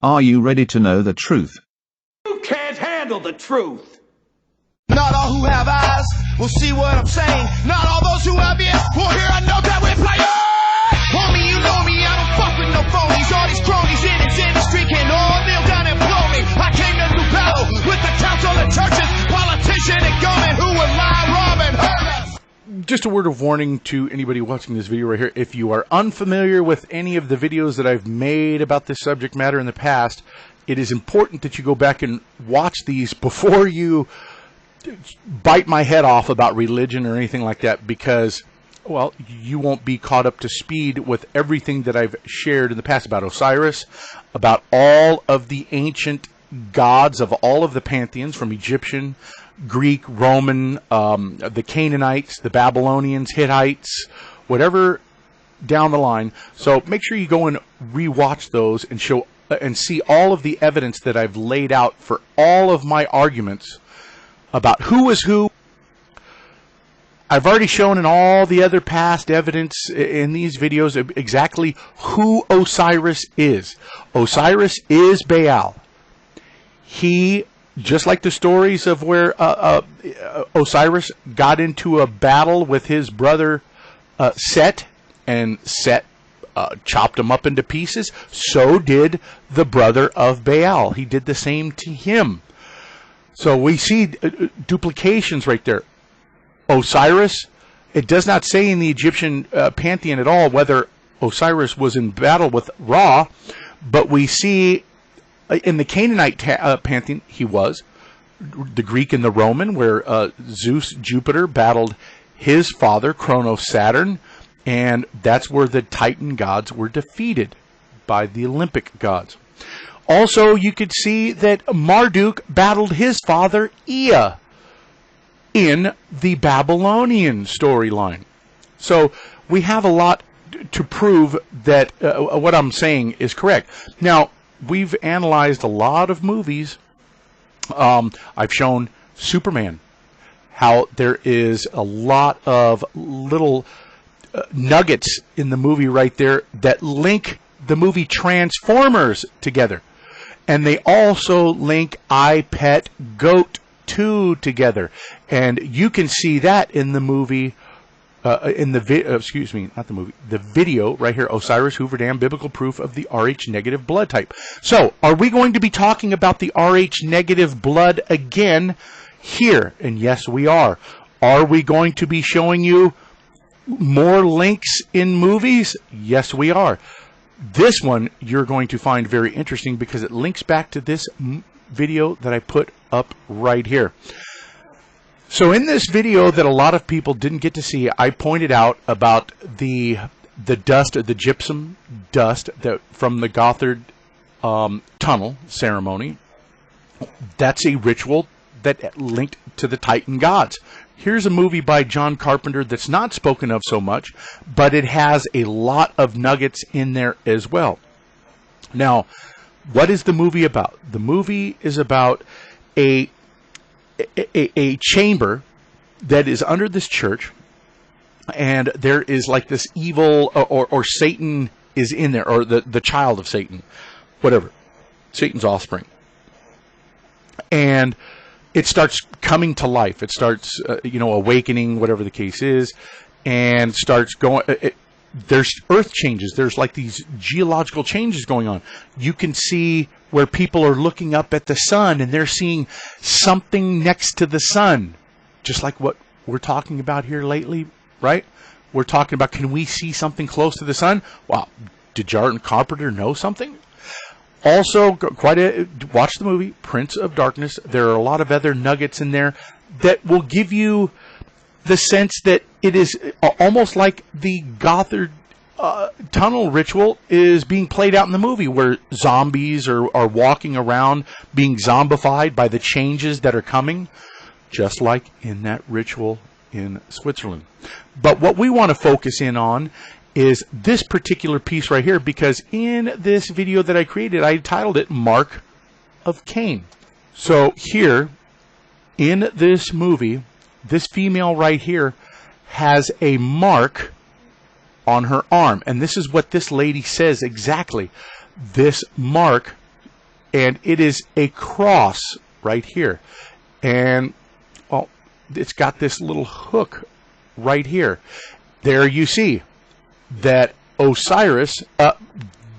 Are you ready to know the truth? You can't handle the truth. Not all who have eyes will see what I'm saying. Not all those who have ears will hear a note that we're playing. Homie, you know me, I don't fuck with no phonies. All these cronies in this industry can all kneel down and blow me. I came to do battle with the council and churches, politician and government who would lie, rob, and hurt us. Just a word of warning to anybody watching this video right here. If you are unfamiliar with any of the videos that I've made about this subject matter in the past, it is important that you go back and watch these before you bite my head off about religion or anything like that, because, well, you won't be caught up to speed with everything that I've shared in the past about Osiris, about all of the ancient gods of all of the pantheons, from Egyptian, Greek, Roman, the Canaanites, the Babylonians, Hittites, whatever down the line. So make sure you go and rewatch those and see all of the evidence that I've laid out for all of my arguments about who is who. I've already shown in all the other past evidence in these videos exactly who Osiris is. Osiris is Baal. He, just like the stories of where Osiris got into a battle with his brother Set, and Set chopped him up into pieces, so did the brother of Baal. He did the same to him. So we see duplications right there. Osiris, it does not say in the Egyptian pantheon at all whether Osiris was in battle with Ra, but we see in the Canaanite pantheon he was. The Greek and the Roman, where Zeus, Jupiter, battled his father, Kronos, Saturn, and that's where the Titan gods were defeated by the Olympic gods. Also, you could see that Marduk battled his father, Ea, in the Babylonian storyline. So we have a lot to prove that what I'm saying is correct. Now, we've analyzed a lot of movies. I've shown Superman, how there is a lot of little nuggets in the movie right there that link the movie Transformers together. And they also link I, Pet, Goat 2 together. And you can see that in the movie, the video right here, Osiris Hoover Dam, Biblical Proof of the Rh negative blood type. So, are we going to be talking about the Rh negative blood again here? And yes, we are. Are we going to be showing you more links in movies? Yes, we are. This one you're going to find very interesting because it links back to this video that I put up right here. So in this video that a lot of people didn't get to see, I pointed out about the dust, the gypsum dust that from the Gothard tunnel ceremony. That's a ritual that linked to the Titan gods. Here's a movie by John Carpenter that's not spoken of so much, but it has a lot of nuggets in there as well. Now, what is the movie about? The movie is about a chamber that is under this church, and there is like this evil, or Satan is in there, or the child of Satan, whatever, Satan's offspring. And it starts coming to life. It starts, awakening, whatever the case is, and starts going. There's earth changes. There's like these geological changes going on. You can see where people are looking up at the sun, and they're seeing something next to the sun, just like what we're talking about here lately, right? We're talking about, can we see something close to the sun? Wow, did John Carpenter know something? Also, watch the movie Prince of Darkness. There are a lot of other nuggets in there that will give you the sense that it is almost like the Gothard tunnel ritual is being played out in the movie, where zombies are walking around being zombified by the changes that are coming, just like in that ritual in Switzerland. But what we want to focus in on is this particular piece right here, because in this video that I created, I titled it Mark of Cain. So here in this movie, this female right here has a mark on her arm, and this is what this lady says exactly. This mark and it is a cross right here. And, well, it's got this little hook right here. There you see that Osiris,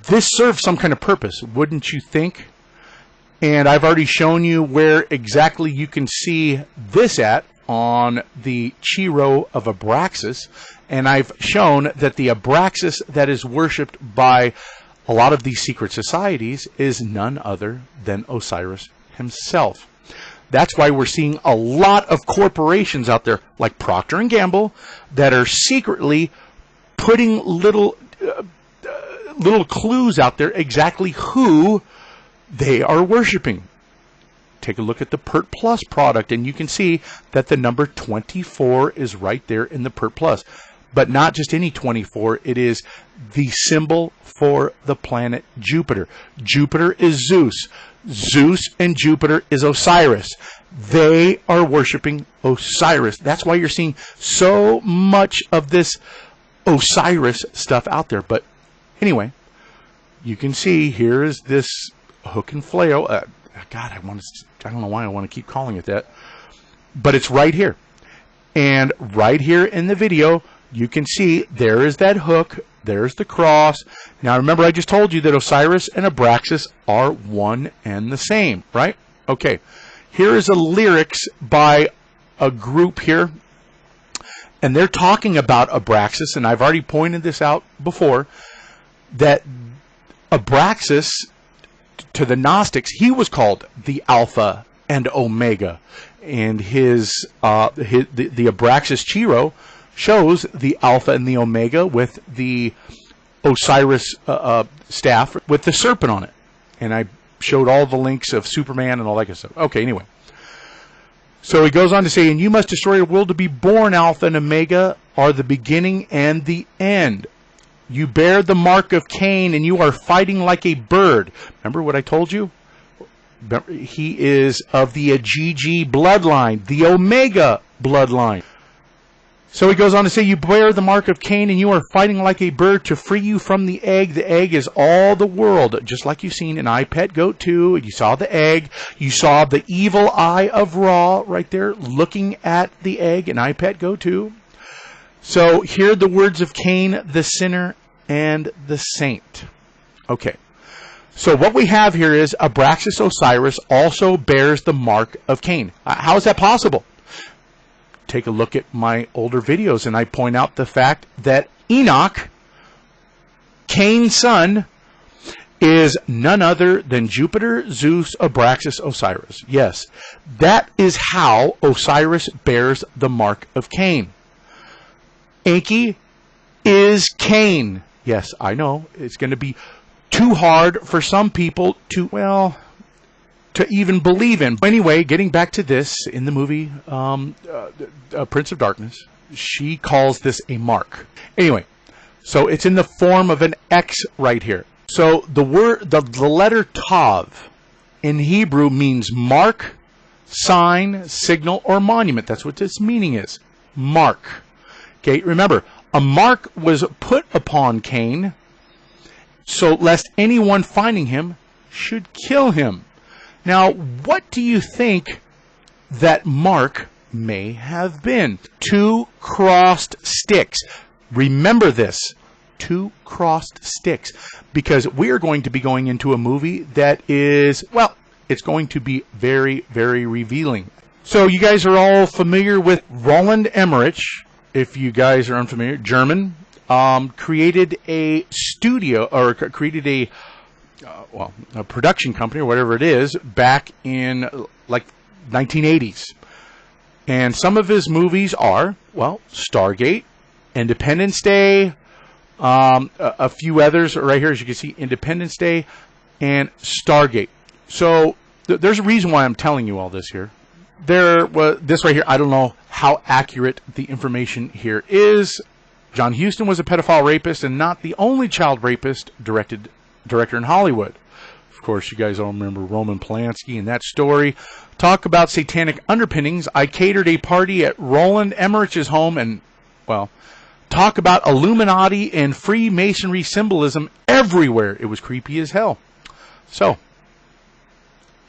this serves some kind of purpose, wouldn't you think? And I've already shown you where exactly you can see this at on the Chi-Rho of Abraxas. And I've shown that the Abraxas that is worshipped by a lot of these secret societies is none other than Osiris himself. That's why we're seeing a lot of corporations out there like Procter & Gamble that are secretly putting little clues out there exactly who they are worshiping. Take a look at the Part2 product, and you can see that the number 24 is right there in the Part2. But not just any 24, it is the symbol for the planet Jupiter. Jupiter is Zeus. Zeus and Jupiter is Osiris. They are worshiping Osiris. That's why you're seeing so much of this Osiris stuff out there. But anyway, you can see here is this hook and flail. God, I don't know why I want to keep calling it that. But it's right here. And right here in the video, you can see there is that hook. There's the cross. Now remember, I just told you that Osiris and Abraxas are one and the same, right? Okay. Here is a lyrics by a group here. And they're talking about Abraxas, and I've already pointed this out before, that Abraxas, to the Gnostics, he was called the Alpha and Omega. And the Abraxas Chi-Rho shows the Alpha and the Omega with the Osiris staff with the serpent on it. And I showed all the links of Superman and all that kind of stuff. Okay, anyway. So he goes on to say, and you must destroy a world to be born. Alpha and Omega are the beginning and the end. You bear the mark of Cain, and you are fighting like a bird. Remember what I told you? He is of the Agigi bloodline, the Omega bloodline. So he goes on to say, you bear the mark of Cain, and you are fighting like a bird to free you from the egg. The egg is all the world, just like you've seen in I, Pet, Goat 2. You saw the egg. You saw the evil eye of Ra right there looking at the egg in I, Pet, Goat 2. So here are the words of Cain, the sinner, and the saint. Okay. So what we have here is Abraxas Osiris also bears the mark of Cain. How is that possible? Take a look at my older videos, and I point out the fact that Enoch, Cain's son, is none other than Jupiter, Zeus, Abraxas, Osiris. Yes, that is how Osiris bears the mark of Cain. Enki is Cain. Yes, I know. It's going to be too hard for some people to, well, to even believe in. Anyway, getting back to this, in the movie Prince of Darkness, she calls this a mark. Anyway, so it's in the form of an X right here. So the letter Tav in Hebrew means mark, sign, signal, or monument. That's what this meaning is. Mark. Okay, remember, a mark was put upon Cain, so lest anyone finding him should kill him. Now, what do you think that mark may have been? 2 crossed sticks. Remember this. 2 crossed sticks. Because we are going to be going into a movie that is, well, it's going to be very, very revealing. So you guys are all familiar with Roland Emmerich. If you guys are unfamiliar, German, created a studio, or created a production company, or whatever it is, back in like 1980s. And some of his movies are, well, Stargate, Independence Day, a few others right here, as you can see, Independence Day and Stargate. So there's a reason why I'm telling you all this here. This right here, I don't know how accurate the information here is. John Huston was a pedophile rapist, and not the only child rapist director in Hollywood. Of course, you guys all remember Roman Polanski and that story. Talk about satanic underpinnings. I catered a party at Roland Emmerich's home, and, well, talk about Illuminati and Freemasonry symbolism everywhere. It was creepy as hell. So,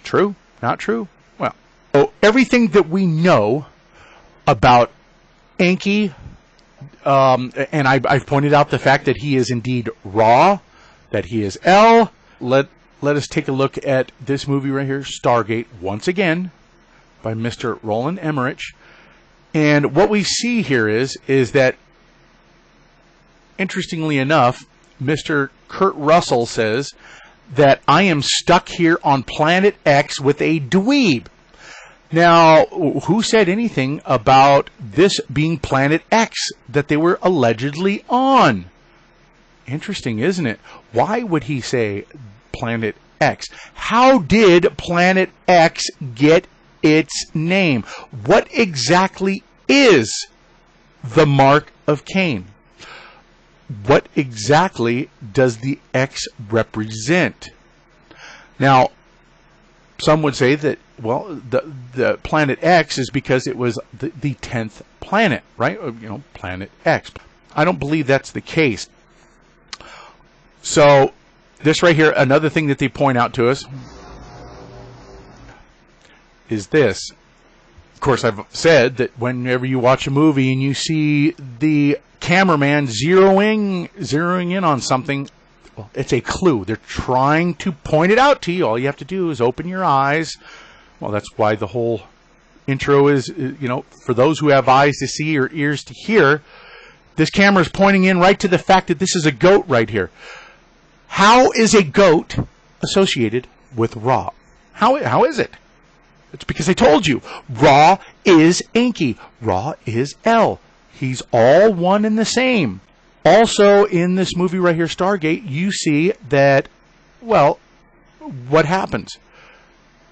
True? Not true? Well, so everything that we know about Enki, and I've pointed out the fact that he is indeed Ra, that he is El. Let us take a look at this movie right here, Stargate, once again, by Mr. Roland Emmerich. And what we see here is that, interestingly enough, Mr. Kurt Russell says that I am stuck here on Planet X with a dweeb. Now, who said anything about this being Planet X that they were allegedly on? Interesting, isn't it? Why would he say Planet X? How did Planet X get its name? What exactly is the mark of Cain? What exactly does the X represent? Now, some would say that, well, the Planet X is because it was the 10th planet, right? You know, Planet X. I don't believe that's the case. So, this right here, another thing that they point out to us is this. Of course, I've said that whenever you watch a movie and you see the cameraman zeroing in on something, well, it's a clue. They're trying to point it out to you. All you have to do is open your eyes. Well, that's why the whole intro is, you know, for those who have eyes to see or ears to hear, this camera is pointing in right to the fact that this is a goat right here. How is a goat associated with Ra? How is it? It's because I told you. Ra is Enki. Ra is El. He's all one and the same. Also, in this movie right here, Stargate, you see that, well, what happens?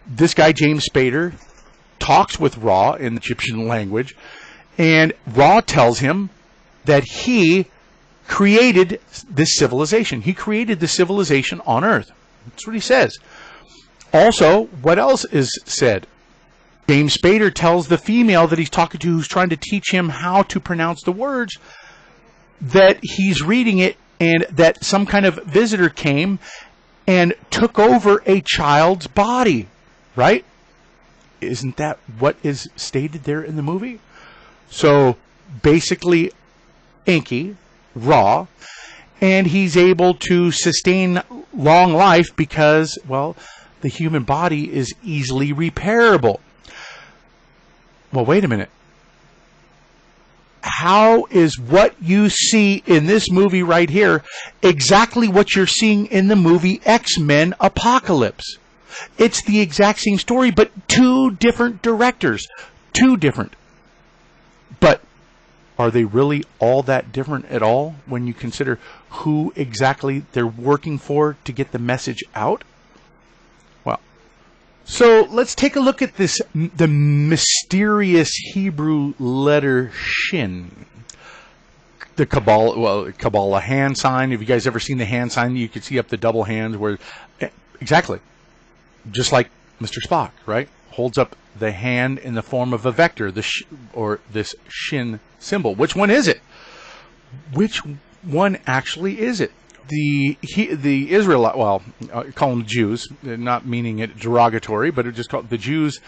This guy, James Spader, talks with Ra in the Egyptian language, and Ra tells him that he created this civilization. He created the civilization on Earth. That's what he says. Also, what else is said? James Spader tells the female that he's talking to, who's trying to teach him how to pronounce the words, that he's reading it and that some kind of visitor came and took over a child's body, right? Isn't that what is stated there in the movie? So basically, Enki, Ra, and he's able to sustain long life because, well, the human body is easily repairable. Well, wait a minute. How is what you see in this movie right here exactly what you're seeing in the movie X-Men Apocalypse? It's the exact same story, but two different directors. Two different. But are they really all that different at all when you consider who exactly they're working for to get the message out? Well, so let's take a look at this, the mysterious Hebrew letter Shin. The Kabbalah hand sign. Have you guys ever seen the hand sign? You could see up the double hands where, exactly, just like Mr. Spock, right? Holds up the hand in the form of a vector, or this Shin symbol. Which one is it? Which one actually is it? The Israelite, well, I call them Jews, not meaning it derogatory, but it just called the Jews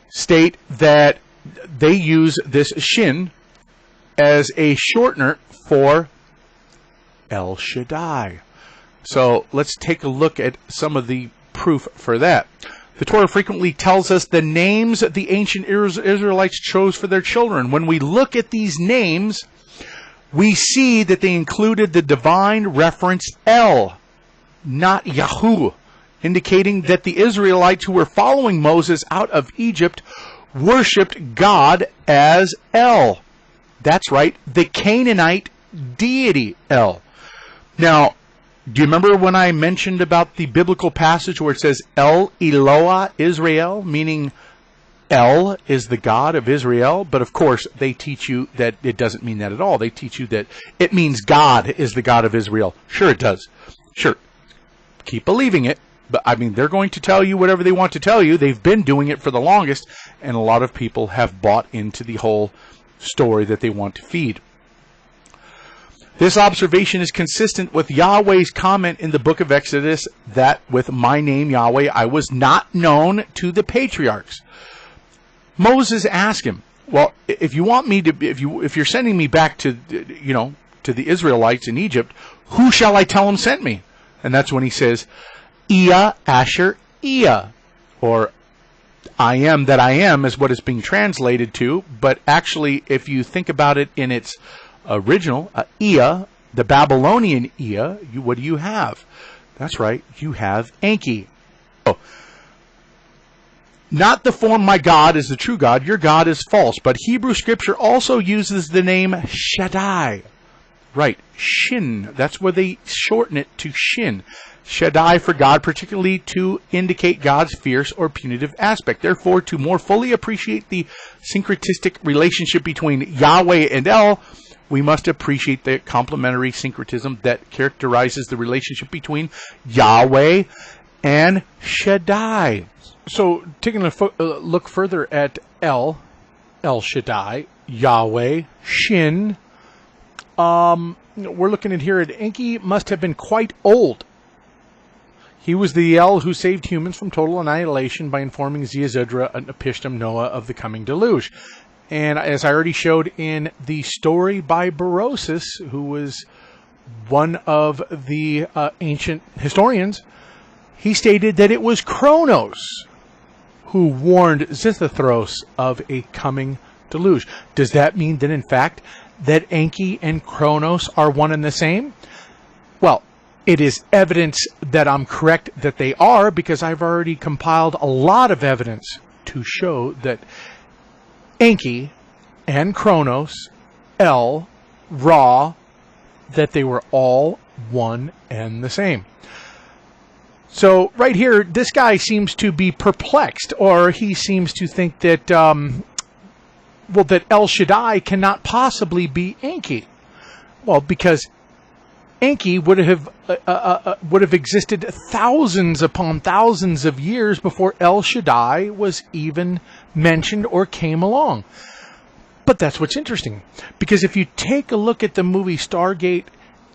state that they use this Shin as a shortener for El Shaddai. So let's take a look at some of the proof for that. The Torah frequently tells us the names the ancient Israelites chose for their children. When we look at these names, we see that they included the divine reference El, not Yahu, indicating that the Israelites who were following Moses out of Egypt worshipped God as El. That's right, the Canaanite deity El. Now, do you remember when I mentioned about the biblical passage where it says El Eloah Israel, meaning El is the God of Israel? But of course, they teach you that it doesn't mean that at all. They teach you that it means God is the God of Israel. Sure it does. Sure. Keep believing it. But I mean, they're going to tell you whatever they want to tell you. They've been doing it for the longest, and a lot of people have bought into the whole story that they want to feed. This observation is consistent with Yahweh's comment in the book of Exodus that with my name Yahweh I was not known to the patriarchs. Moses asked him, well, if you want me to, if you're sending me back to, to the Israelites in Egypt, who shall I tell them sent me? And that's when he says, Ea Asher Ea, or I am that I am is what it's being translated to, but actually if you think about it in its original, Ea, the Babylonian Ea, what do you have? That's right, you have Enki. Oh. Not the form my God is the true God, your God is false, but Hebrew scripture also uses the name Shaddai. Right, Shin, that's where they shorten it to Shin. Shaddai for God, particularly to indicate God's fierce or punitive aspect. Therefore, to more fully appreciate the syncretistic relationship between Yahweh and El, we must appreciate the complementary syncretism that characterizes the relationship between Yahweh and Shaddai. So, taking a look further at El Shaddai, Yahweh, Shin, we're looking at here at Enki must have been quite old. He was the El who saved humans from total annihilation by informing Ziazudra and Apishtim Noah of the coming deluge. And as I already showed in the story by Berosus, who was one of the ancient historians, he stated that it was Kronos who warned Xisuthros of a coming deluge. Does that mean that, in fact, that Enki and Kronos are one and the same? Well, it is evidence that I'm correct that they are, because I've already compiled a lot of evidence to show that Enki and Kronos, El, Ra, that they were all one and the same. So right here, this guy seems to be perplexed, or he seems to think that, that El Shaddai cannot possibly be Enki. Well, because Enki would have existed thousands upon thousands of years before El Shaddai was even mentioned or came along. But that's what's interesting, because if you take a look at the movie Stargate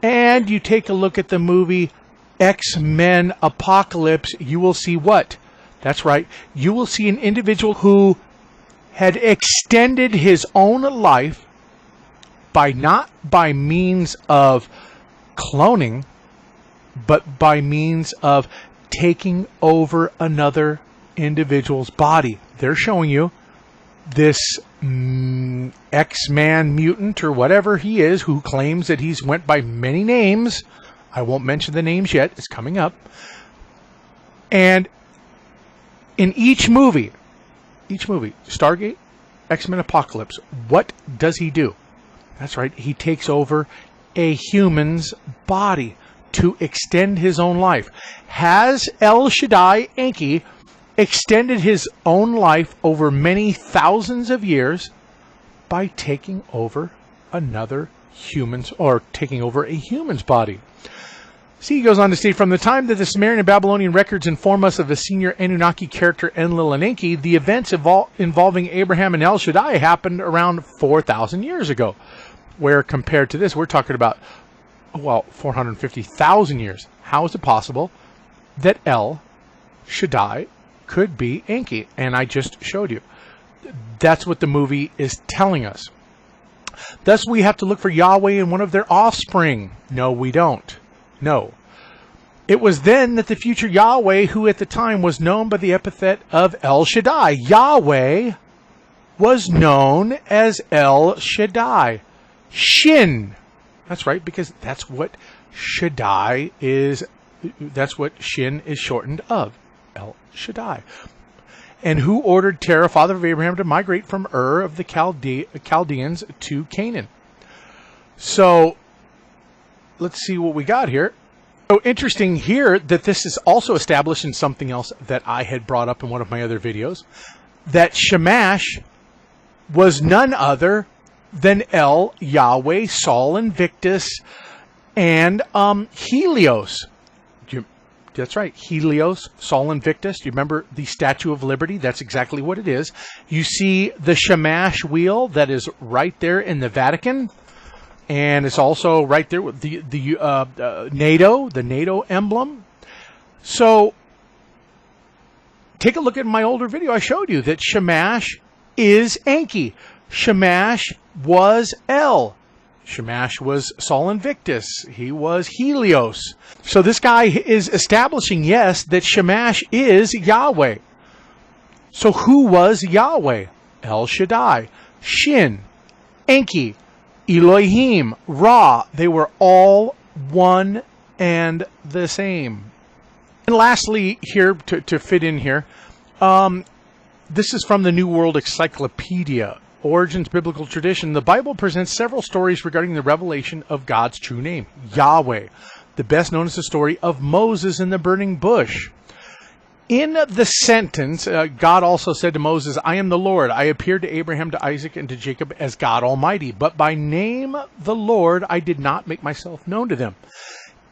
and you take a look at the movie X-Men Apocalypse, you will see what? That's right, you will see an individual who had extended his own life not by means of cloning, but by means of taking over another individual's body. They're showing you this X-Man mutant or whatever he is, who claims that he's went by many names. I won't mention the names yet, it's coming up. And in each movie, Stargate, X-Men Apocalypse, what does he do? That's right, he takes over a human's body to extend his own life. Has El Shaddai, Enki, extended his own life over many thousands of years by taking over another human's, or taking over a human's body? See, he goes on to state, from the time that the Sumerian and Babylonian records inform us of a senior Anunnaki character Enlil and Enki, the events involving Abraham and El Shaddai happened around 4,000 years ago. Where compared to this, we're talking about, 450,000 years. How is it possible that El Shaddai could be Enki? And I just showed you. That's what the movie is telling us. Thus, we have to look for Yahweh in one of their offspring. No, we don't. No. It was then that the future Yahweh, who at the time was known by the epithet of El Shaddai, Yahweh was known as El Shaddai. Shin. That's right, because that's what Shaddai is. That's what Shin is shortened of. El Shaddai. And who ordered Terah, father of Abraham, to migrate from Ur of the Chaldeans to Canaan? So, let's see what we got here. So interesting here that this is also established in something else that I had brought up in one of my other videos, that Shamash was none other than El, Yahweh, Sol Invictus, and Helios. That's right, Helios, Sol Invictus. Do you remember the Statue of Liberty? That's exactly what it is. You see the Shamash wheel that is right there in the Vatican. And it's also right there with the NATO emblem. So take a look at my older video. I showed you that Shamash is Enki. Shamash was El. Shamash was Sol Invictus. He was Helios. So this guy is establishing, yes, that Shamash is Yahweh. So who was Yahweh? El Shaddai, Shin, Enki, Elohim, Ra. They were all one and the same. And lastly, here to fit in here, this is from the New World Encyclopedia, Origins Biblical Tradition. The Bible presents several stories regarding the revelation of God's true name, Yahweh. The best known is the story of Moses in the burning bush. In the sentence, God also said to Moses, I am the Lord. I appeared to Abraham, to Isaac, and to Jacob as God Almighty. But by name, the Lord, I did not make myself known to them.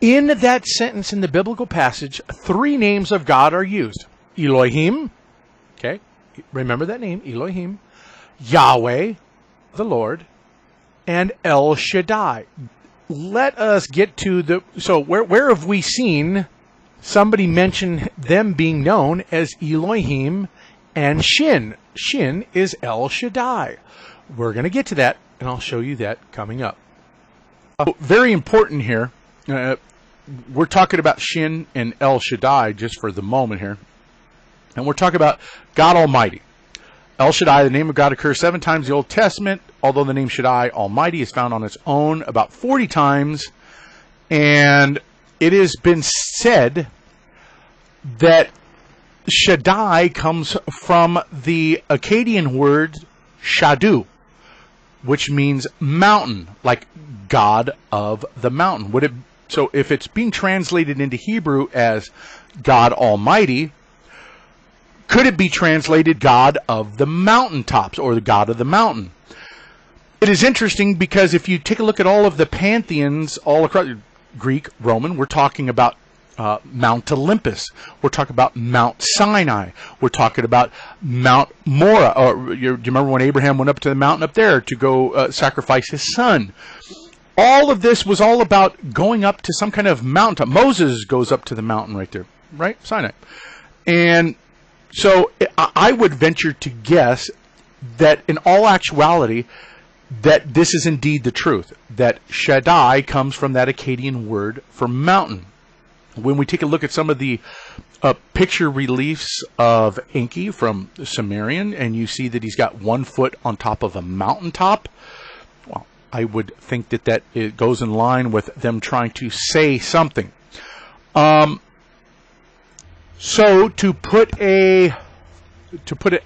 In that sentence in the biblical passage, 3 names of God are used. Elohim, okay, remember that name, Elohim. Yahweh, the Lord, and El Shaddai. Let us get to so where have we seen somebody mention them being known as Elohim and Shin? Shin is El Shaddai. We're going to get to that, and I'll show you that coming up. Very important here. We're talking about Shin and El Shaddai just for the moment here. And we're talking about God Almighty. El Shaddai, the name of God, occurs 7 times in the Old Testament, although the name Shaddai, Almighty, is found on its own about 40 times. And it has been said that Shaddai comes from the Akkadian word Shadu, which means mountain, like God of the mountain. So if it's being translated into Hebrew as God Almighty, could it be translated God of the mountaintops or the God of the mountain? It is interesting because if you take a look at all of the pantheons all across Greek, Roman, we're talking about Mount Olympus. We're talking about Mount Sinai. We're talking about Mount Moriah. Do you remember when Abraham went up to the mountain up there to go sacrifice his son? All of this was all about going up to some kind of mountain. Moses goes up to the mountain right there, right? Sinai. And so I would venture to guess that in all actuality, that this is indeed the truth, that Shaddai comes from that Akkadian word for mountain. When we take a look at some of the picture reliefs of Enki from Sumerian, and you see that he's got 1 foot on top of a mountaintop, well, I would think that it goes in line with them trying to say something. So to put an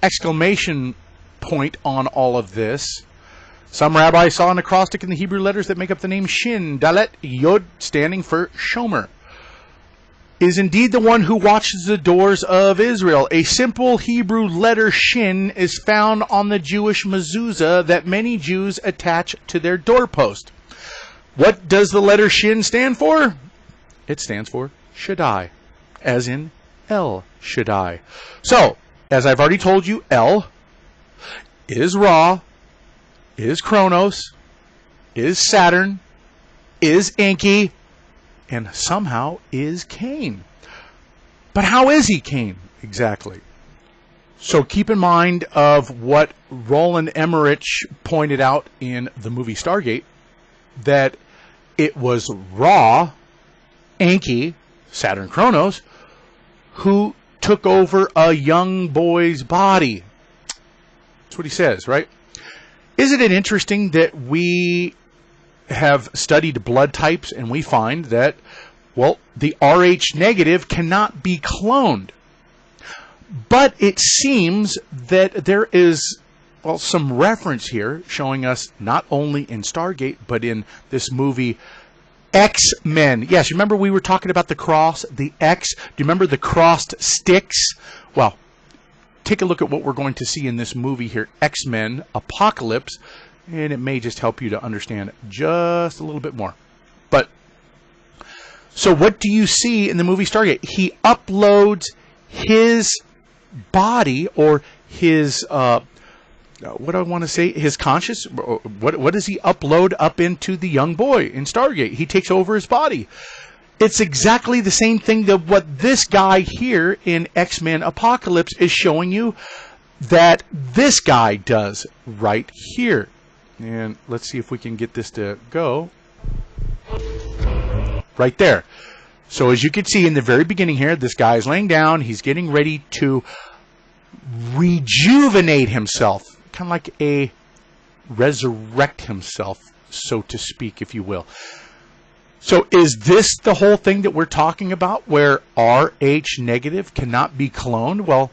exclamation point on all of this, some rabbis saw an acrostic in the Hebrew letters that make up the name Shin, Dalet, Yod, standing for Shomer, is indeed the one who watches the doors of Israel. A simple Hebrew letter Shin is found on the Jewish mezuzah that many Jews attach to their doorpost. What does the letter Shin stand for? It stands for Shaddai, as in El Shaddai. So, as I've already told you, El is Ra, is Kronos, is Saturn, is Enki, and somehow is Cain. But how is he Cain exactly? So keep in mind of what Roland Emmerich pointed out in the movie Stargate, that it was Ra, Enki, Saturn, Kronos, who took over a young boy's body. That's what he says, right? Isn't it interesting that we have studied blood types and we find that, well, the Rh negative cannot be cloned. But it seems that there is, well, some reference here showing us not only in Stargate, but in this movie X-Men. Yes, remember we were talking about the cross, the X? Do you remember the crossed sticks? Well, take a look at what we're going to see in this movie here, X-Men Apocalypse, and it may just help you to understand just a little bit more. But, so what do you see in the movie Stargate? He uploads his body or his what do I want to say? His conscious. What does he upload up into the young boy in Stargate? He takes over his body. It's exactly the same thing that what this guy here in X-Men Apocalypse is showing you that this guy does right here. And let's see if we can get this to go. Right there. So as you can see in the very beginning here, this guy is laying down. He's getting ready to rejuvenate himself. Kind of like a resurrect himself, so to speak, if you will. So is this the whole thing that we're talking about, where Rh negative cannot be cloned? Well,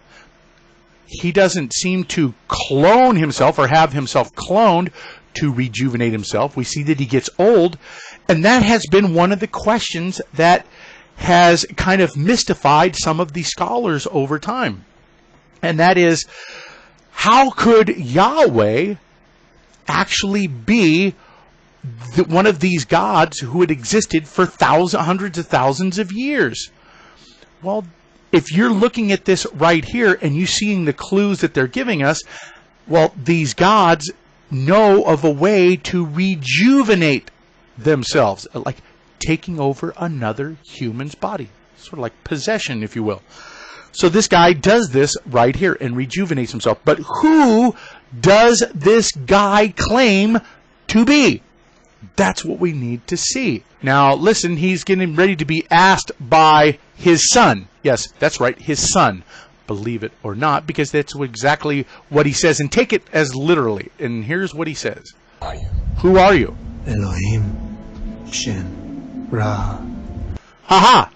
he doesn't seem to clone himself or have himself cloned to rejuvenate himself. We see that he gets old, and that has been one of the questions that has kind of mystified some of the scholars over time. And that is, how could Yahweh actually be one of these gods who had existed for hundreds of thousands of years? Well, if you're looking at this right here and you seeing the clues that they're giving us, well, these gods know of a way to rejuvenate themselves, like taking over another human's body, sort of like possession, if you will. So this guy does this right here and rejuvenates himself. But who does this guy claim to be? That's what we need to see. Now, listen, he's getting ready to be asked by his son. Yes, that's right, his son. Believe it or not, because that's exactly what he says. And take it as literally. And here's what he says. Who are you? Elohim, Shin, Ra. Ha-ha!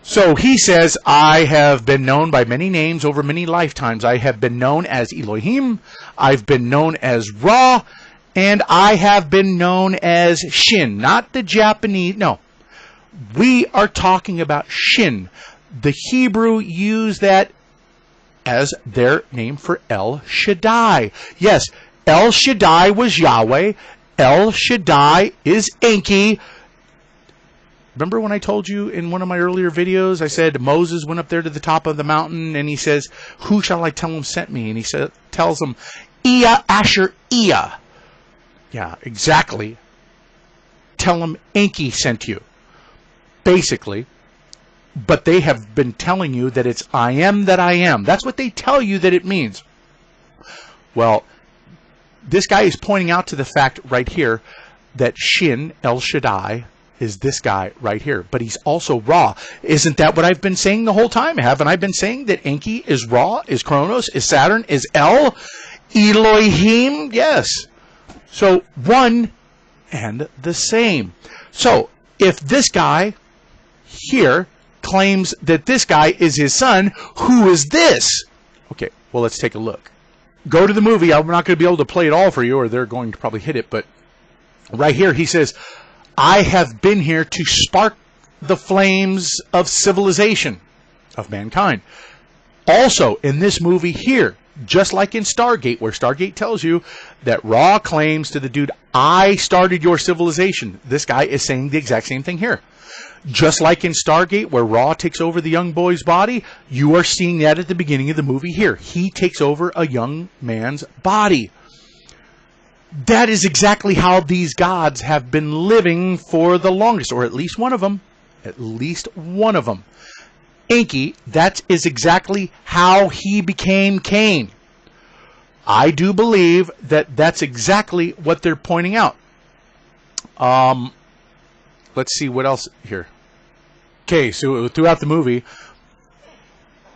So he says, I have been known by many names over many lifetimes. I have been known as Elohim. I've been known as Ra. And I have been known as Shin. Not the Japanese. No. We are talking about Shin. The Hebrew used that as their name for El Shaddai. Yes, El Shaddai was Yahweh. El Shaddai is Enki. Remember when I told you in one of my earlier videos, I said Moses went up there to the top of the mountain and he says, who shall I tell him sent me? And he tells him, Ea Asher Ea. Yeah, exactly. Tell him Enki sent you. Basically. But they have been telling you that it's I am that I am. That's what they tell you that it means. Well, this guy is pointing out to the fact right here that Shin, El Shaddai, is this guy right here. But he's also Ra. Isn't that what I've been saying the whole time? Haven't I been saying that Enki is Ra, is Kronos, is Saturn, is El, Elohim? Yes. So one and the same. So if this guy here claims that this guy is his son, who is this? Okay, well, let's take a look. Go to the movie. I'm not going to be able to play it all for you, or they're going to probably hit it. But right here, he says, I have been here to spark the flames of civilization, of mankind. Also, in this movie here, just like in Stargate, where Stargate tells you that Ra claims to the dude, I started your civilization. This guy is saying the exact same thing here. Just like in Stargate, where Ra takes over the young boy's body, you are seeing that at the beginning of the movie here. He takes over a young man's body. That is exactly how these gods have been living for the longest, or at least one of them. At least one of them. Enki, that is exactly how he became Cain. I do believe that that's exactly what they're pointing out. Let's see what else here. Okay, so throughout the movie,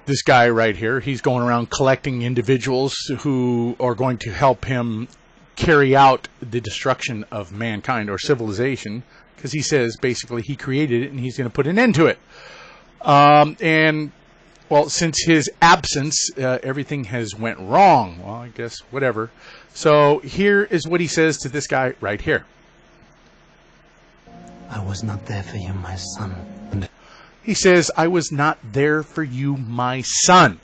this guy right here, he's going around collecting individuals who are going to help him carry out the destruction of mankind or civilization, because he says basically he created it and he's going to put an end to it. And well, since his absence, everything has went wrong. Well, I guess whatever. So here is what he says to this guy right here. I was not there for you, my son. He says, I was not there for you, my son.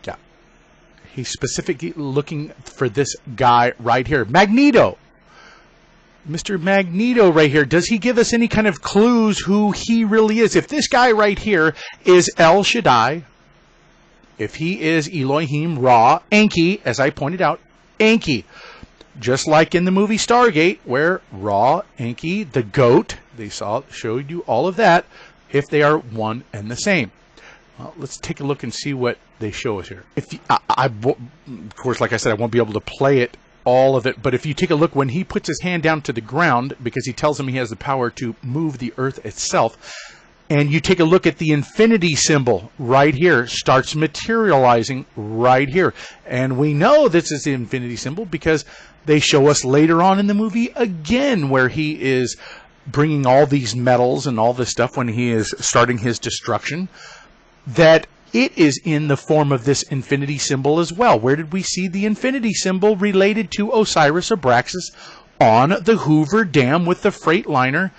Yeah. He's specifically looking for this guy right here. Magneto. Mr. Magneto right here. Does he give us any kind of clues who he really is? If this guy right here is El Shaddai, if he is Elohim, Ra, Enki, as I pointed out, Enki. Just like in the movie Stargate, where Ra, Enki, the goat, they showed you all of that, if they are one and the same. Well, let's take a look and see what they show us here. If you, of course, like I said, I won't be able to play it, all of it, but if you take a look, when he puts his hand down to the ground, because he tells him he has the power to move the earth itself, and you take a look at the infinity symbol right here, starts materializing right here. And we know this is the infinity symbol because they show us later on in the movie again where he is bringing all these metals and all this stuff when he is starting his destruction, that it is in the form of this infinity symbol as well. Where did we see the infinity symbol related to Osiris Abraxas? On the Hoover Dam with the Freightliner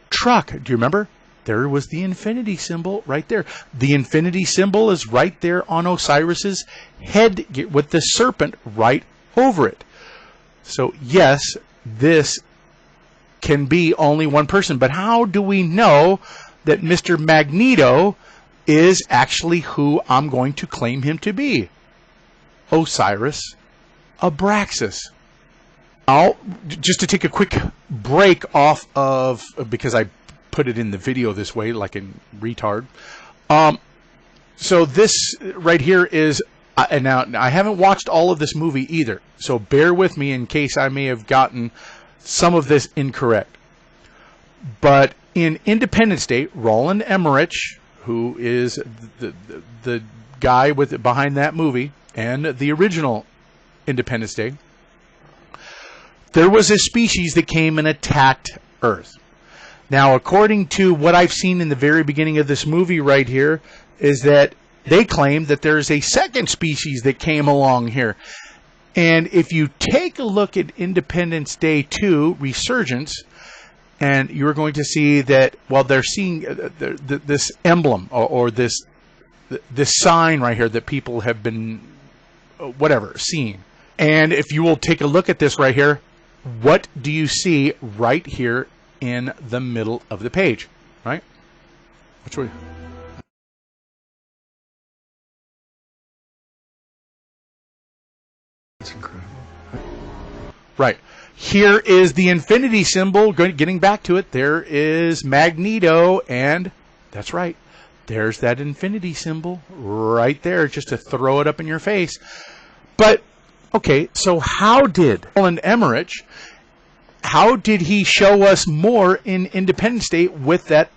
truck. Do you remember? There was the infinity symbol right there. The infinity symbol is right there on Osiris's head with the serpent right over it. So yes, this can be only one person. But how do we know that Mr. Magneto is actually who I'm going to claim him to be? Osiris Abraxas. Now, just to take a quick break off of, because I put it in the video this way like a retard. So this right here is, and now I haven't watched all of this movie either, so bear with me in case I may have gotten some of this incorrect. But in Independence Day, Roland Emmerich, who is the guy behind that movie and the original Independence Day, there was a species that came and attacked Earth. Now, according to what I've seen in the very beginning of this movie right here, is that they claim that there's a second species that came along here. And if you take a look at Independence Day 2 Resurgence, and you're going to see that, well, they're seeing this emblem or this sign right here that people have been, seeing. And if you will take a look at this right here, what do you see right here in the middle of the page, right? Which way? That's incredible. Right. Here is the infinity symbol. Getting back to it, there is Magneto, and that's right. There's that infinity symbol right there, just to throw it up in your face. But, okay, so how did Roland Emmerich, how did he show us more in Independence Day with that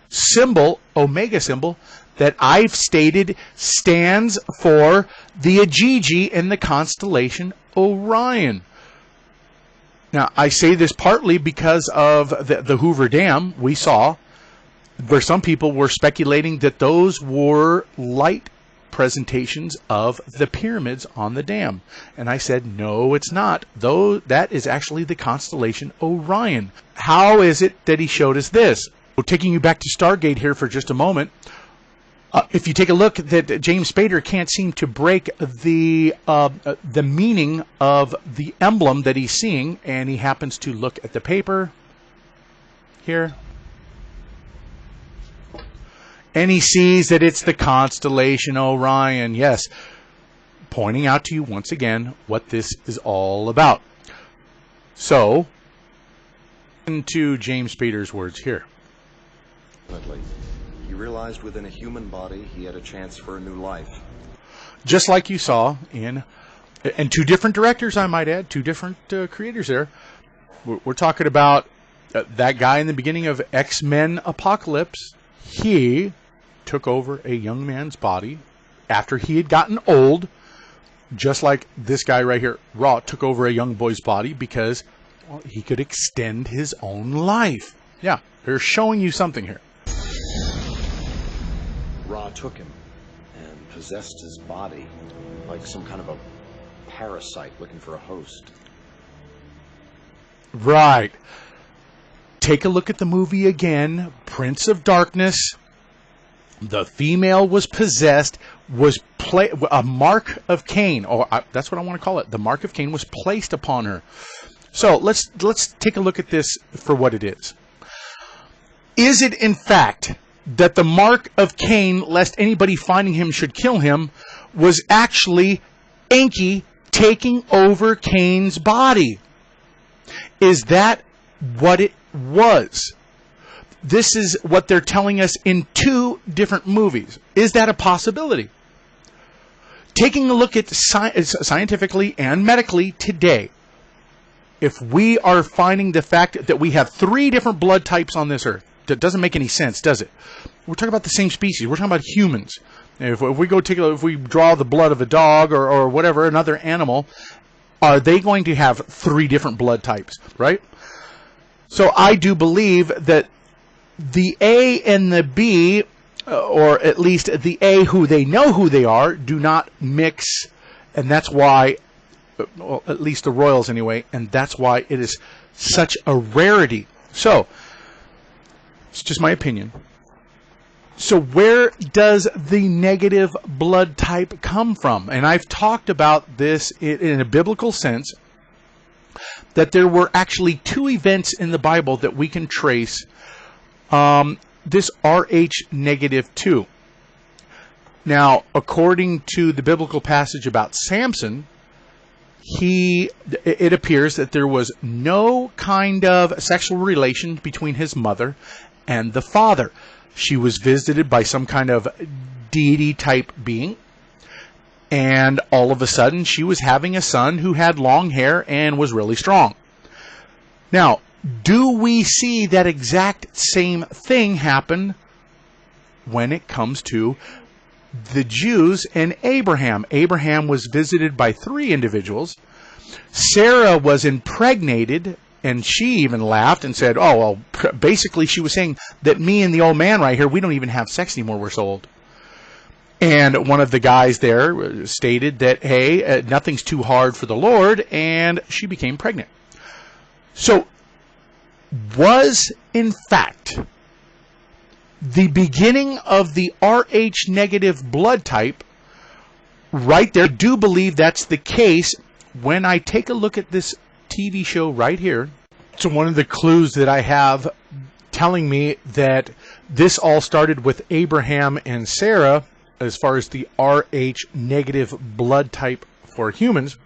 symbol, Omega symbol, that I've stated stands for the Ajiji in the constellation Orion? Now, I say this partly because of the Hoover Dam we saw, where some people were speculating that those were light presentations of the pyramids on the dam. And I said, no, it's not. Though that is actually the constellation Orion. How is it that he showed us this? Well, taking you back to Stargate here for just a moment. If you take a look, that James Spader can't seem to break the meaning of the emblem that he's seeing, and he happens to look at the paper here, and he sees that it's the constellation Orion. Yes, pointing out to you once again what this is all about. So, into James Spader's words here. He realized within a human body he had a chance for a new life. Just like you saw in, and two different directors, I might add, two different creators there. We're talking about that guy in the beginning of X-Men Apocalypse. He took over a young man's body after he had gotten old, just like this guy right here, Ra, took over a young boy's body because, well, he could extend his own life. Yeah, they're showing you something here. Ra took him and possessed his body like some kind of a parasite looking for a host. Right. Take a look at the movie again. Prince of Darkness. The female was possessed, a mark of Cain, or that's what I want to call it. The mark of Cain was placed upon her. So let's take a look at this for what it is. Is it in fact that the mark of Cain, lest anybody finding him should kill him, was actually Enki taking over Cain's body. Is that what it was? This is what they're telling us in 2 different movies. Is that a possibility? Taking a look at scientifically and medically today, if we are finding the fact that we have 3 different blood types on this earth, that doesn't make any sense, does it? We're talking about the same species. We're talking about humans. If we go take a look, if we draw the blood of a dog or whatever, another animal, are they going to have 3 different blood types, right? So I do believe that the A and the B, or at least the A who they know who they are, do not mix, and that's why, well, at least the royals anyway, and that's why it is such a rarity. So, it's just my opinion. So where does the negative blood type come from? And I've talked about this in a biblical sense, that there were actually 2 events in the Bible that we can trace this Rh negative 2. Now, according to the biblical passage about Samson, it appears that there was no kind of sexual relation between his mother and the father. She was visited by some kind of deity type being, and all of a sudden she was having a son who had long hair and was really strong. Now, do we see that exact same thing happen when it comes to the Jews and Abraham? Abraham was visited by 3 individuals. Sarah was impregnated, and she even laughed and said, oh, well, basically she was saying that me and the old man right here, we don't even have sex anymore, we're so old. And one of the guys there stated that, hey, nothing's too hard for the Lord, and she became pregnant. So, was, in fact, the beginning of the Rh negative blood type right there? I do believe that's the case when I take a look at this TV show right here. So one of the clues that I have telling me that this all started with Abraham and Sarah as far as the Rh negative blood type for humans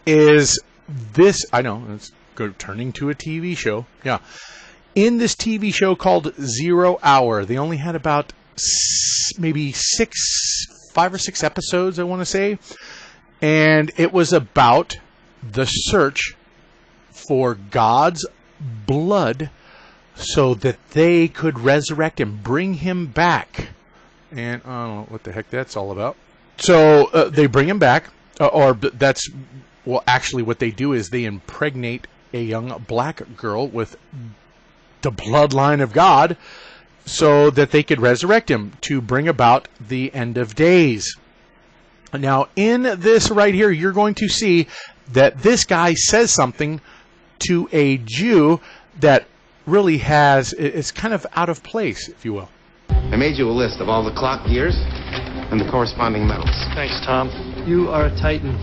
is this. I know, it's turning to a TV show. Yeah. In this TV show called 0 Hour, they only had about maybe 5 or 6 episodes, I want to say. And it was about the search for God's blood so that they could resurrect him, bring him back. And I don't know what the heck that's all about. So they bring him back, or that's, well, actually what they do is they impregnate a young black girl with the bloodline of God so that they could resurrect him to bring about the end of days. Now, in this right here, you're going to see that this guy says something to a Jew that really it's kind of out of place, if you will. I made you a list of all the clock gears and the corresponding metals. Thanks, Tom. You are a titan.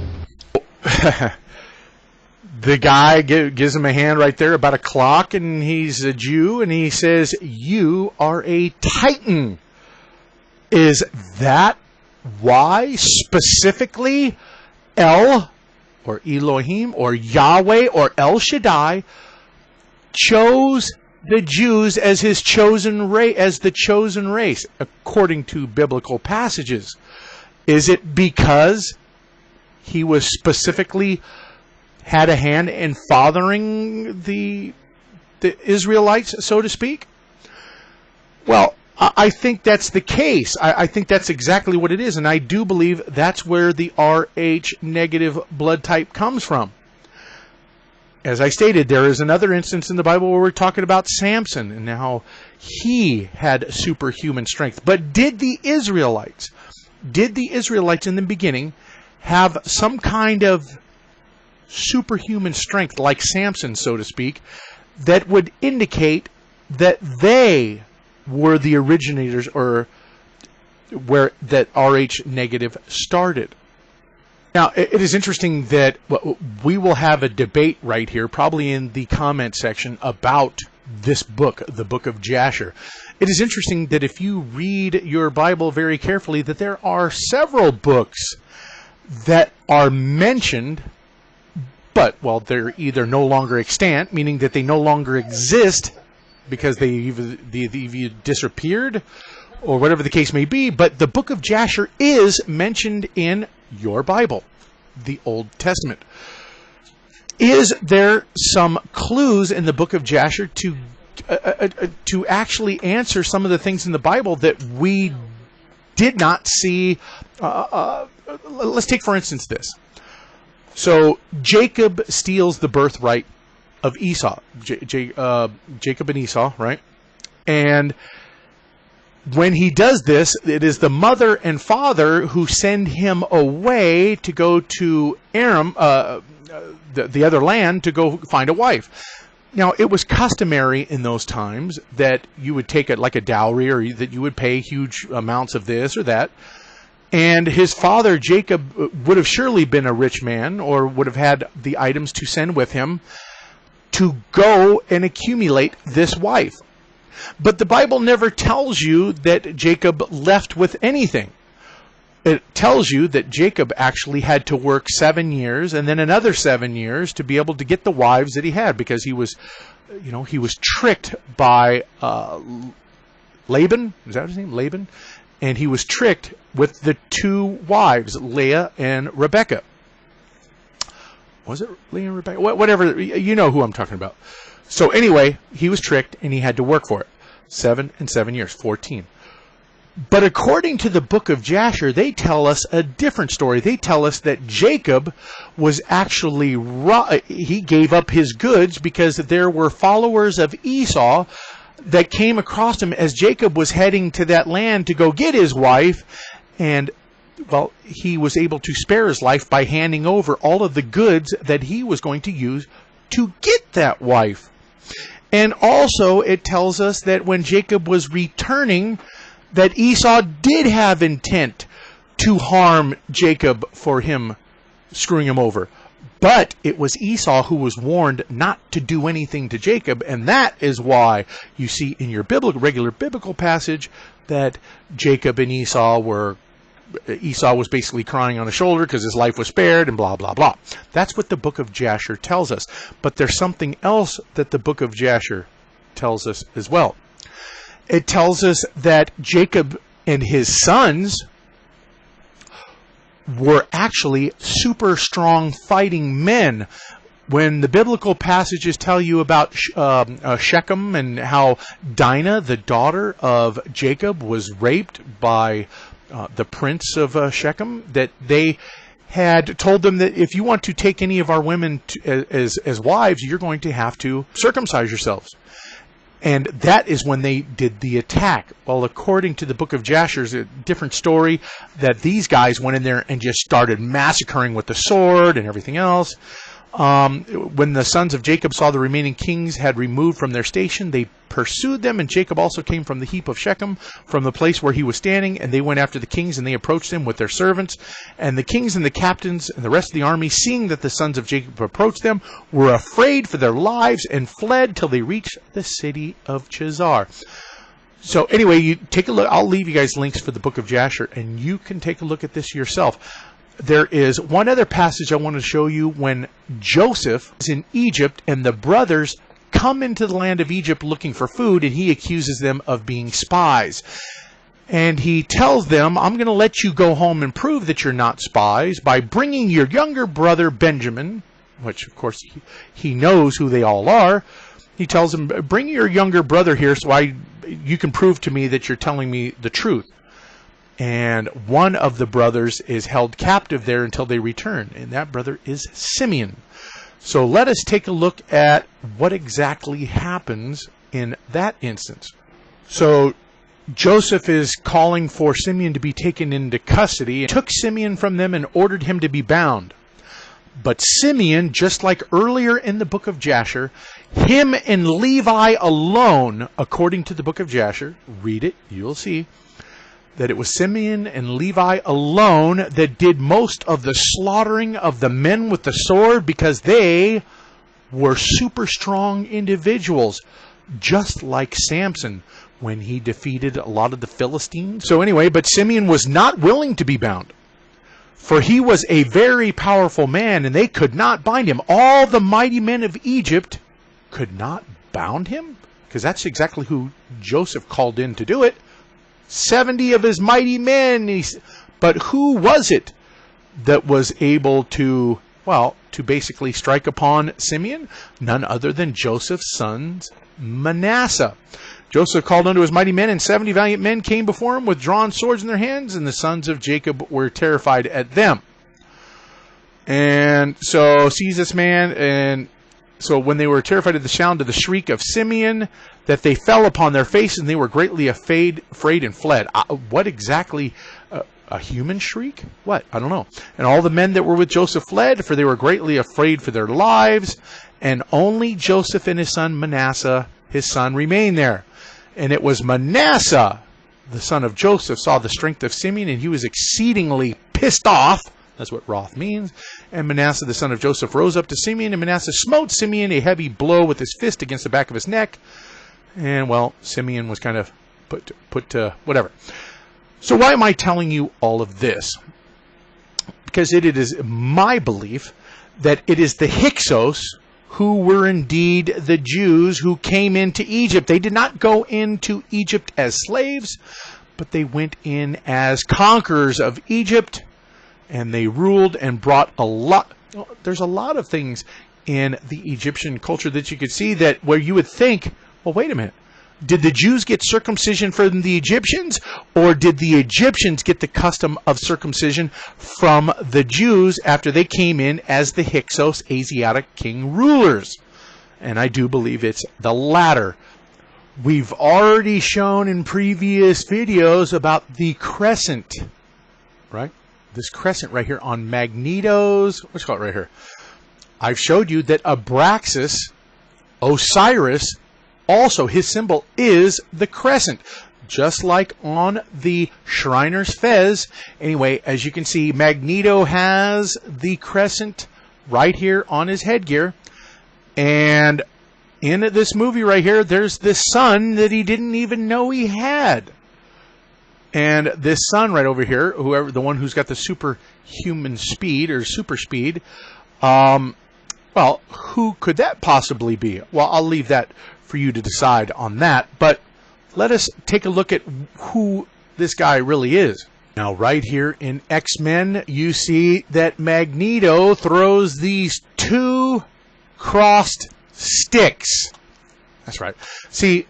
The guy gives him a hand right there about a clock, and he's a Jew, and he says, you are a titan. Is that why specifically El, or Elohim, or Yahweh, or El Shaddai chose the Jews as his chosen race, as the chosen race, according to biblical passages? Is it because he was specifically had a hand in fathering the Israelites, so to speak? Well, I think that's the case. I think that's exactly what it is, and I do believe that's where the Rh negative blood type comes from. As I stated, there is another instance in the Bible where we're talking about Samson and how he had superhuman strength. But did the Israelites in the beginning have some kind of superhuman strength like Samson, so to speak, that would indicate that they were the originators, or where that Rh negative started? Now, it is interesting that we will have a debate right here, probably in the comment section, about this book, the Book of Jasher. It is interesting that if you read your Bible very carefully, that there are several books that are mentioned, but, well, they're either no longer extant, meaning that they no longer exist because they've disappeared, or whatever the case may be, but the book of Jasher is mentioned in your Bible, the Old Testament. Is there some clues in the book of Jasher to actually answer some of the things in the Bible that we did not see? Let's take, for instance, this. So Jacob steals the birthright of Esau. Jacob and Esau, right? And when he does this, it is the mother and father who send him away to go to Aram, the other land, to go find a wife. Now, it was customary in those times that you would take it like a dowry, or that you would pay huge amounts of this or that. And his father, Jacob, would have surely been a rich man, or would have had the items to send with him to go and accumulate this wife. But the Bible never tells you that Jacob left with anything. It tells you that Jacob actually had to work 7 years and then another 7 years to be able to get the wives that he had, because he was tricked by Laban. Is that his name? Laban? And he was tricked with the two wives, Leah and Rebekah. Was it Leah and Rebekah? Whatever, you know who I'm talking about. So anyway, he was tricked and he had to work for it. 7 and 7 years, 14. But according to the book of Jasher, they tell us a different story. They tell us that Jacob was actually, he gave up his goods because there were followers of Esau that came across him as Jacob was heading to that land to go get his wife. And, well, he was able to spare his life by handing over all of the goods that he was going to use to get that wife. And also, it tells us that when Jacob was returning, that Esau did have intent to harm Jacob for him screwing him over. But it was Esau who was warned not to do anything to Jacob, and that is why you see in your regular biblical passage that Jacob and Esau was basically crying on his shoulder because his life was spared and blah, blah, blah. That's what the book of Jasher tells us. But there's something else that the book of Jasher tells us as well. It tells us that Jacob and his sons were actually super strong fighting men. When the biblical passages tell you about Shechem and how Dinah, the daughter of Jacob, was raped by the prince of Shechem, that they had told them that if you want to take any of our women as wives, you're going to have to circumcise yourselves. And that is when they did the attack. Well, according to the book of Jasher, it's a different story, that these guys went in there and just started massacring with the sword and everything else. When the sons of Jacob saw the remaining kings had removed from their station, they pursued them, and Jacob also came from the heap of Shechem, from the place where he was standing, and they went after the kings, and they approached them with their servants. And the kings and the captains and the rest of the army, seeing that the sons of Jacob approached them, were afraid for their lives and fled till they reached the city of Chazar. So anyway, you take a look. I'll leave you guys links for the book of Jasher, and you can take a look at this yourself. There is one other passage I want to show you when Joseph is in Egypt and the brothers come into the land of Egypt looking for food, and he accuses them of being spies. And he tells them, I'm going to let you go home and prove that you're not spies by bringing your younger brother Benjamin, which of course he knows who they all are. He tells them, bring your younger brother here so you can prove to me that you're telling me the truth. And one of the brothers is held captive there until they return, and that brother is Simeon. So let us take a look at what exactly happens in that instance. So Joseph is calling for Simeon to be taken into custody, and took Simeon from them and ordered him to be bound. But Simeon, just like earlier in the book of Jasher, him and Levi alone, according to the book of Jasher, read it, you'll see, that it was Simeon and Levi alone that did most of the slaughtering of the men with the sword, because they were super strong individuals, just like Samson when he defeated a lot of the Philistines. So anyway, but Simeon was not willing to be bound. For he was a very powerful man, and they could not bind him. All the mighty men of Egypt could not bound him? Because that's exactly who Joseph called in to do it. 70 of his mighty men. But who was it that was able to, well, to basically strike upon Simeon? None other than Joseph's sons, Manasseh. Joseph called unto his mighty men, and 70 valiant men came before him with drawn swords in their hands, and the sons of Jacob were terrified at them. And so sees this man, and so when they were terrified at the sound of the shriek of Simeon, that they fell upon their faces, and they were greatly afraid and fled. What exactly? A human shriek? What? I don't know. And all the men that were with Joseph fled, for they were greatly afraid for their lives. And only Joseph and his son Manasseh, his son, remained there. And it was Manasseh, the son of Joseph, saw the strength of Simeon, and he was exceedingly pissed off. That's what wrath means. And Manasseh, the son of Joseph, rose up to Simeon, and Manasseh smote Simeon a heavy blow with his fist against the back of his neck. And, well, Simeon was kind of put to whatever. So why am I telling you all of this? Because it is my belief that it is the Hyksos who were indeed the Jews who came into Egypt. They did not go into Egypt as slaves, but they went in as conquerors of Egypt, and they ruled and brought a lot. There's a lot of things in the Egyptian culture that you could see that where you would think, well, wait a minute. Did the Jews get circumcision from the Egyptians, or did the Egyptians get the custom of circumcision from the Jews after they came in as the Hyksos Asiatic king rulers? And I do believe it's the latter. We've already shown in previous videos about the crescent, right? This crescent right here on Magneto's, what's it called right here? I've showed you that Abraxas, Osiris, also, his symbol is the crescent, just like on the Shriner's Fez. Anyway, as you can see, Magneto has the crescent right here on his headgear. And in this movie right here, there's this sun that he didn't even know he had. And this sun right over here, whoever, the one who's got the superhuman speed or super speed, well, who could that possibly be? Well, I'll leave that for you to decide on that, but let us take a look at who this guy really is. Now, right here in X-Men, you see that Magneto throws these two crossed sticks. That's right. See,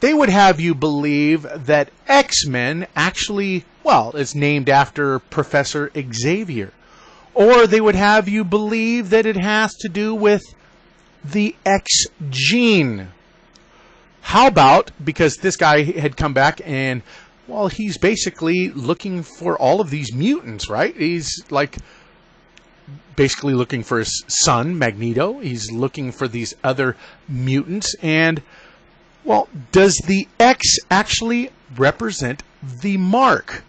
they would have you believe that X-Men actually, well, it's named after Professor Xavier. Or they would have you believe that it has to do with the X gene. How about, because this guy had come back and, well, he's basically looking for all of these mutants, right? He's like basically looking for his son, Magneto. He's looking for these other mutants. And, well, does the X actually represent the mark?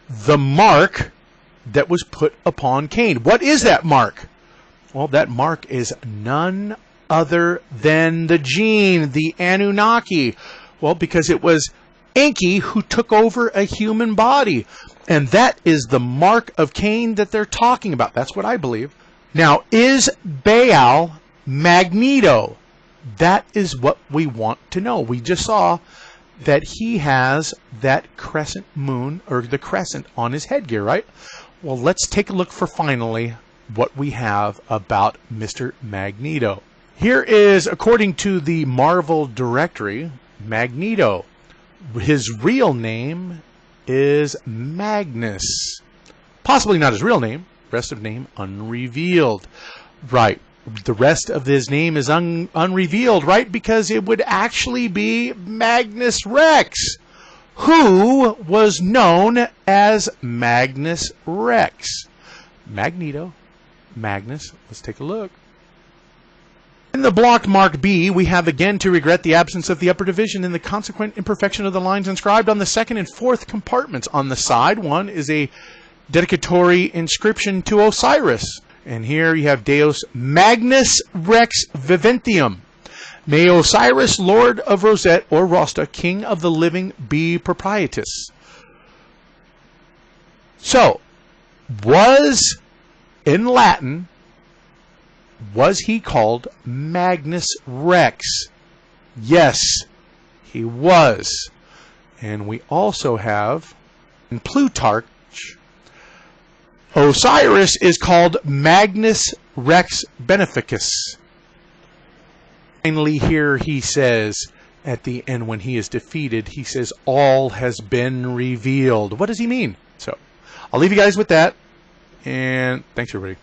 The mark that was put upon Cain. What is that mark? Well, that mark is none other than the gene, the Anunnaki. Well, because it was Enki who took over a human body. And that is the mark of Cain that they're talking about. That's what I believe. Now, is Baal Magneto? That is what we want to know. We just saw that he has that crescent moon, or the crescent on his headgear, right? Well, let's take a look for finally what we have about Mr. Magneto. Here is, according to the Marvel directory, Magneto. His real name is Magnus. Possibly not his real name. Rest of name unrevealed. Right. The rest of his name is unrevealed, right? Because it would actually be Magnus Rex, who was known as Magnus Rex. Magneto, Magnus. Let's take a look. In the blocked mark B, we have again to regret the absence of the upper division and the consequent imperfection of the lines inscribed on the second and fourth compartments. On the side, one is a dedicatory inscription to Osiris. And here you have Deus Magnus Rex Viventium. May Osiris, Lord of Rosette or Rosta, King of the Living, be propitious. So, Was, in Latin, was he called Magnus Rex? Yes, he was. And we also have, in Plutarch, Osiris is called Magnus Rex Beneficus. Finally, here he says, at the end when he is defeated, he says, all has been revealed. What does he mean? So, I'll leave you guys with that, and thanks everybody.